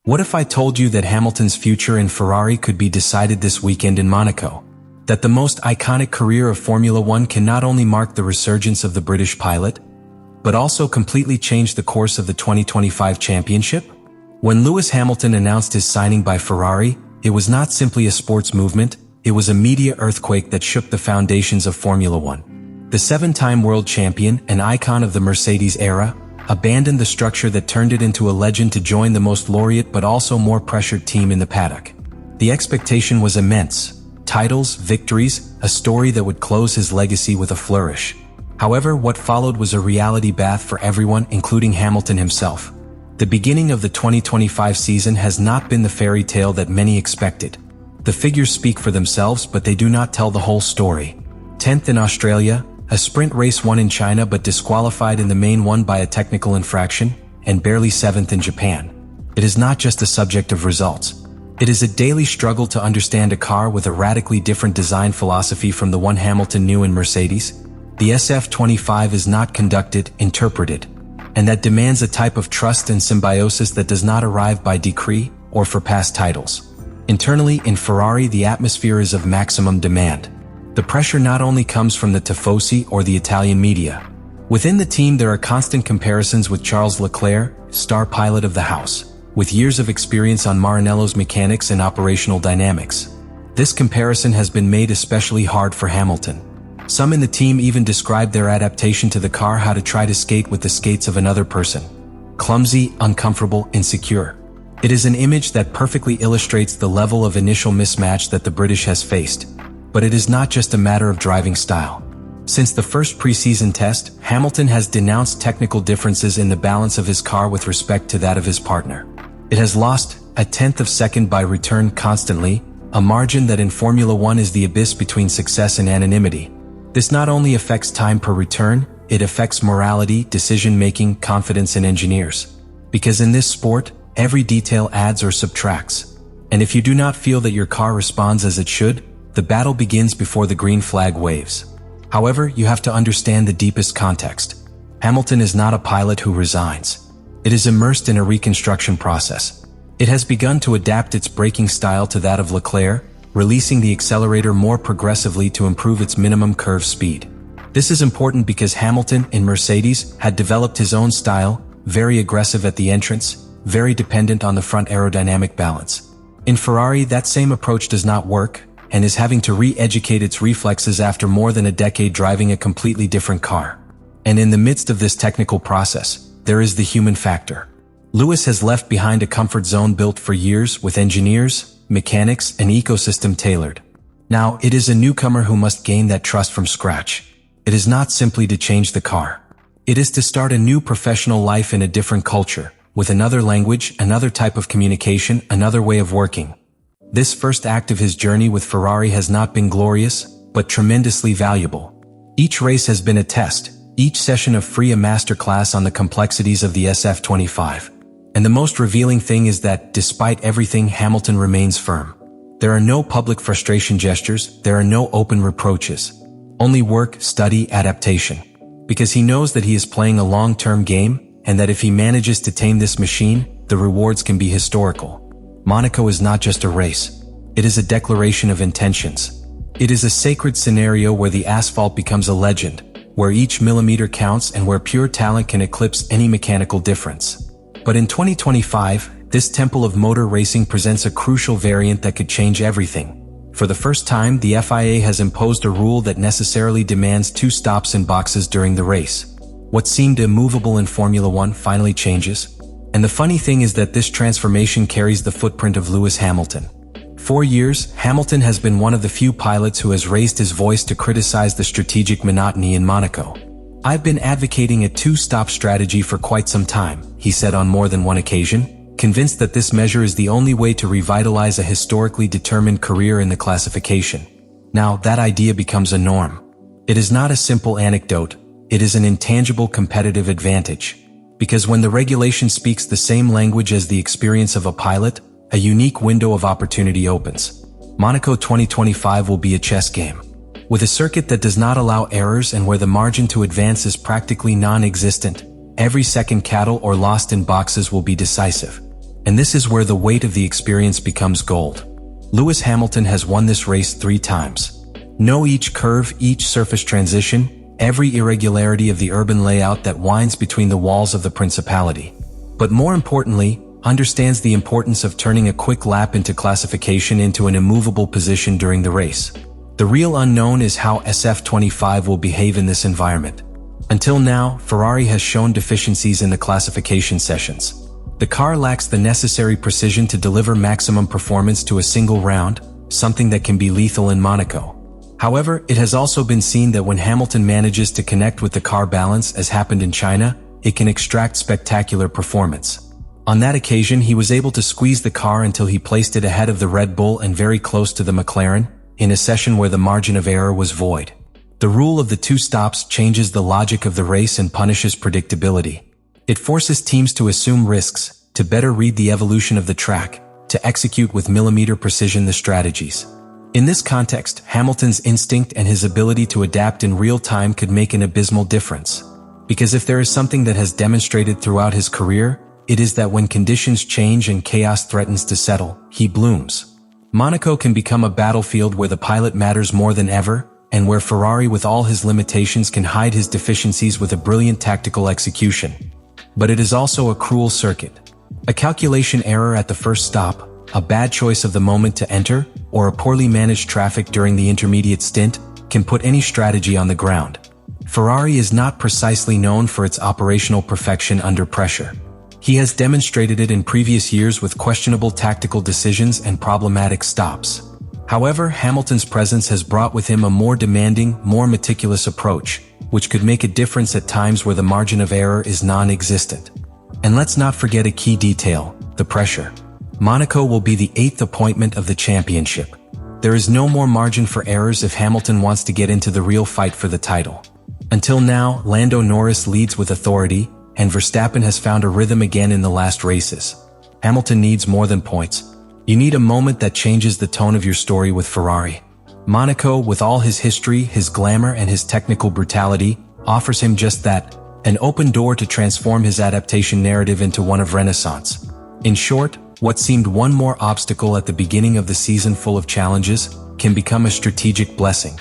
What if I told you that Hamilton's future in Ferrari could be decided this weekend in Monaco? That the most iconic career of Formula One can not only mark the resurgence of the British pilot, but also completely change the course of the 2025 championship? When Lewis Hamilton announced his signing by Ferrari, it was not simply a sports movement, it was a media earthquake that shook the foundations of Formula One. The seven-time world champion, an icon of the Mercedes era, abandoned the structure that turned it into a legend to join the most laureate but also more pressured team in the paddock. The expectation was immense. Titles, victories, a story that would close his legacy with a flourish. However, what followed was a reality bath for everyone, including Hamilton himself. The beginning of the 2025 season has not been the fairy tale that many expected. The figures speak for themselves, but they do not tell the whole story. 10th in Australia, a sprint race won in China but disqualified in the main one by a technical infraction, and barely 7th in Japan. It is not just a subject of results. It is a daily struggle to understand a car with a radically different design philosophy from the one Hamilton knew in Mercedes. The SF25 is not conducted, interpreted, and that demands a type of trust and symbiosis that does not arrive by decree or for past titles. Internally, in Ferrari, the atmosphere is of maximum demand. The pressure not only comes from the tifosi or the Italian media. Within the team there are constant comparisons with Charles Leclerc, star pilot of the house, with years of experience on Maranello's mechanics and operational dynamics. This comparison has been made especially hard for Hamilton. Some in the team even described their adaptation to the car how to try to skate with the skates of another person. Clumsy, uncomfortable, insecure. It is an image that perfectly illustrates the level of initial mismatch that the British has faced. But it is not just a matter of driving style. Since the first preseason test, Hamilton has denounced technical differences in the balance of his car with respect to that of his partner. It has lost a tenth of second by return constantly, a margin that in Formula One is the abyss between success and anonymity. This not only affects time per return, it affects morality, decision-making, confidence in engineers. Because in this sport, every detail adds or subtracts. And if you do not feel that your car responds as it should, the battle begins before the green flag waves. However, you have to understand the deepest context. Hamilton is not a pilot who resigns. It is immersed in a reconstruction process. It has begun to adapt its braking style to that of Leclerc, releasing the accelerator more progressively to improve its minimum curve speed. This is important because Hamilton, in Mercedes, had developed his own style, very aggressive at the entrance, very dependent on the front aerodynamic balance. In Ferrari, that same approach does not work, and is having to re-educate its reflexes after more than a decade driving a completely different car. And in the midst of this technical process, there is the human factor. Lewis has left behind a comfort zone built for years with engineers, mechanics, and ecosystem tailored. Now, it is a newcomer who must gain that trust from scratch. It is not simply to change the car. It is to start a new professional life in a different culture, with another language, another type of communication, another way of working. This first act of his journey with Ferrari has not been glorious, but tremendously valuable. Each race has been a test, each session of free a masterclass on the complexities of the SF25. And the most revealing thing is that, despite everything, Hamilton remains firm. There are no public frustration gestures, there are no open reproaches. Only work, study, adaptation. Because he knows that he is playing a long-term game, and that if he manages to tame this machine, the rewards can be historical. Monaco is not just a race. It is a declaration of intentions. It is a sacred scenario where the asphalt becomes a legend, where each millimeter counts and where pure talent can eclipse any mechanical difference. But in 2025, this temple of motor racing presents a crucial variant that could change everything. For the first time, the FIA has imposed a rule that necessarily demands 2 stops in boxes during the race. What seemed immovable in Formula One finally changes. And the funny thing is that this transformation carries the footprint of Lewis Hamilton. For years, Hamilton has been one of the few pilots who has raised his voice to criticize the strategic monotony in Monaco. "I've been advocating a 2-stop strategy for quite some time," he said on more than one occasion, convinced that this measure is the only way to revitalize a historically determined career in the classification. Now, that idea becomes a norm. It is not a simple anecdote, it is an intangible competitive advantage. Because when the regulation speaks the same language as the experience of a pilot, a unique window of opportunity opens. Monaco 2025 will be a chess game. With a circuit that does not allow errors and where the margin to advance is practically non-existent, every second cattle or lost in boxes will be decisive. And this is where the weight of the experience becomes gold. Lewis Hamilton has won this race 3 times. Know each curve, each surface transition, every irregularity of the urban layout that winds between the walls of the Principality. But more importantly, understands the importance of turning a quick lap into classification into an immovable position during the race. The real unknown is how SF25 will behave in this environment. Until now, Ferrari has shown deficiencies in the classification sessions. The car lacks the necessary precision to deliver maximum performance to a single round, something that can be lethal in Monaco. However, it has also been seen that when Hamilton manages to connect with the car balance, as happened in China, it can extract spectacular performance. On that occasion, he was able to squeeze the car until he placed it ahead of the Red Bull and very close to the McLaren, in a session where the margin of error was void. The rule of the 2 stops changes the logic of the race and punishes predictability. It forces teams to assume risks, to better read the evolution of the track, to execute with millimeter precision the strategies. In this context, Hamilton's instinct and his ability to adapt in real time could make an abysmal difference. Because if there is something that has demonstrated throughout his career, it is that when conditions change and chaos threatens to settle, he blooms. Monaco can become a battlefield where the pilot matters more than ever, and where Ferrari with all his limitations can hide his deficiencies with a brilliant tactical execution. But it is also a cruel circuit. A calculation error at the first stop, a bad choice of the moment to enter, or a poorly managed traffic during the intermediate stint can put any strategy on the ground. Ferrari is not precisely known for its operational perfection under pressure. He has demonstrated it in previous years with questionable tactical decisions and problematic stops. However, Hamilton's presence has brought with him a more demanding, more meticulous approach, which could make a difference at times where the margin of error is non-existent. And let's not forget a key detail, the pressure. Monaco will be the 8th appointment of the championship. There is no more margin for errors if Hamilton wants to get into the real fight for the title. Until now, Lando Norris leads with authority, and Verstappen has found a rhythm again in the last races. Hamilton needs more than points. You need a moment that changes the tone of your story with Ferrari. Monaco, with all his history, his glamour, and his technical brutality, offers him just that, an open door to transform his adaptation narrative into one of renaissance. In short, what seemed one more obstacle at the beginning of the season full of challenges can become a strategic blessing.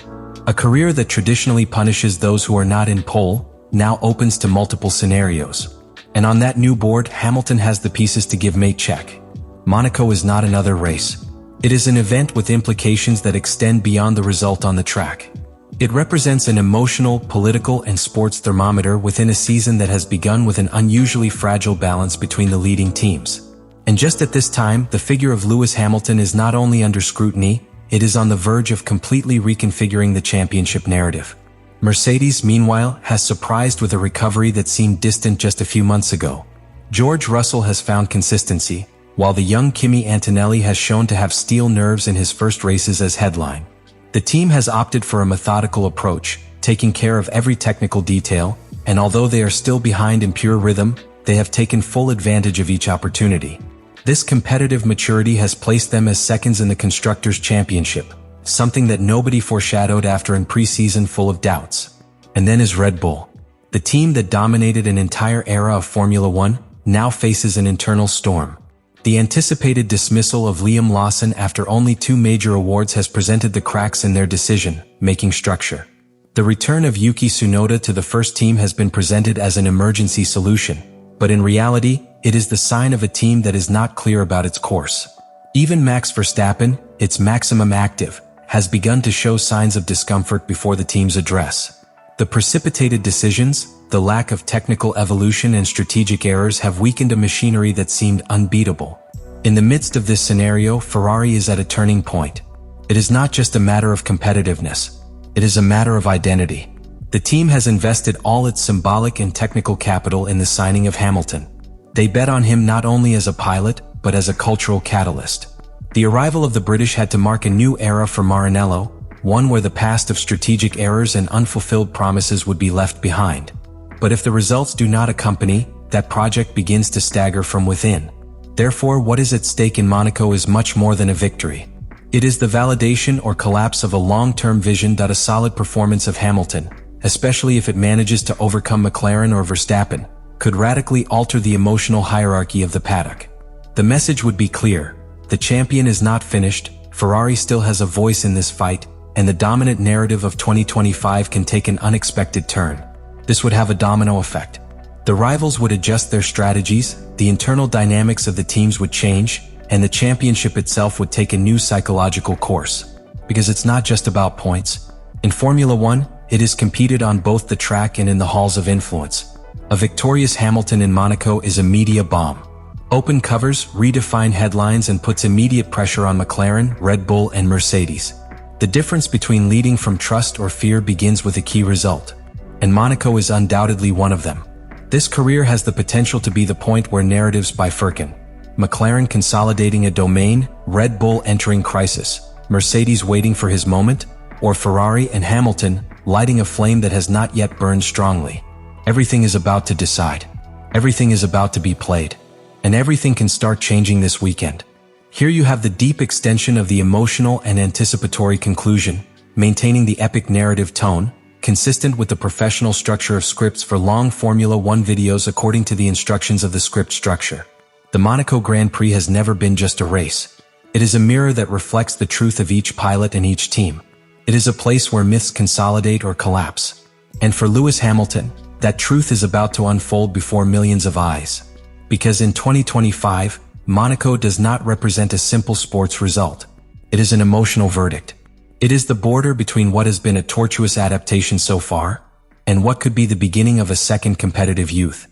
A career that traditionally punishes those who are not in pole now opens to multiple scenarios. And on that new board, Hamilton has the pieces to give mate check. Monaco is not another race. It is an event with implications that extend beyond the result on the track. It represents an emotional, political, and sports thermometer within a season that has begun with an unusually fragile balance between the leading teams. And just at this time, the figure of Lewis Hamilton is not only under scrutiny, it is on the verge of completely reconfiguring the championship narrative. Mercedes, meanwhile, has surprised with a recovery that seemed distant just a few months ago. George Russell has found consistency, while the young Kimi Antonelli has shown to have steel nerves in his first races as headline. The team has opted for a methodical approach, taking care of every technical detail, and although they are still behind in pure rhythm, they have taken full advantage of each opportunity. This competitive maturity has placed them as seconds in the Constructors' Championship, something that nobody foreshadowed after a preseason full of doubts. And then is Red Bull. The team that dominated an entire era of Formula One now faces an internal storm. The anticipated dismissal of Liam Lawson after only 2 major awards has presented the cracks in their decision-making structure. The return of Yuki Tsunoda to the first team has been presented as an emergency solution, but in reality, it is the sign of a team that is not clear about its course. Even Max Verstappen, its maximum active, has begun to show signs of discomfort before the team's address. The precipitated decisions, the lack of technical evolution and strategic errors have weakened a machinery that seemed unbeatable. In the midst of this scenario, Ferrari is at a turning point. It is not just a matter of competitiveness. It is a matter of identity. The team has invested all its symbolic and technical capital in the signing of Hamilton. They bet on him not only as a pilot, but as a cultural catalyst. The arrival of the British had to mark a new era for Maranello, one where the past of strategic errors and unfulfilled promises would be left behind. But if the results do not accompany, that project begins to stagger from within. Therefore, what is at stake in Monaco is much more than a victory. It is the validation or collapse of a long-term vision. A solid performance of Hamilton, especially if it manages to overcome McLaren or Verstappen, could radically alter the emotional hierarchy of the paddock. The message would be clear. The champion is not finished, Ferrari still has a voice in this fight, and the dominant narrative of 2025 can take an unexpected turn. This would have a domino effect. The rivals would adjust their strategies, the internal dynamics of the teams would change, and the championship itself would take a new psychological course. Because it's not just about points. In Formula One, it is competed on both the track and in the halls of influence. A victorious Hamilton in Monaco is a media bomb. Open covers, redefine headlines, and puts immediate pressure on McLaren, Red Bull, and Mercedes. The difference between leading from trust or fear begins with a key result. And Monaco is undoubtedly one of them. This career has the potential to be the point where narratives bifurcate. McLaren consolidating a domain, Red Bull entering crisis, Mercedes waiting for his moment, or Ferrari and Hamilton lighting a flame that has not yet burned strongly. Everything is about to decide. Everything is about to be played. And everything can start changing this weekend. Here you have the deep extension of the emotional and anticipatory conclusion, maintaining the epic narrative tone, consistent with the professional structure of scripts for long Formula One videos according to the instructions of the script structure. The Monaco Grand Prix has never been just a race. It is a mirror that reflects the truth of each pilot and each team. It is a place where myths consolidate or collapse. And for Lewis Hamilton, that truth is about to unfold before millions of eyes. Because in 2025, Monaco does not represent a simple sports result. It is an emotional verdict. It is the border between what has been a tortuous adaptation so far, and what could be the beginning of a second competitive youth.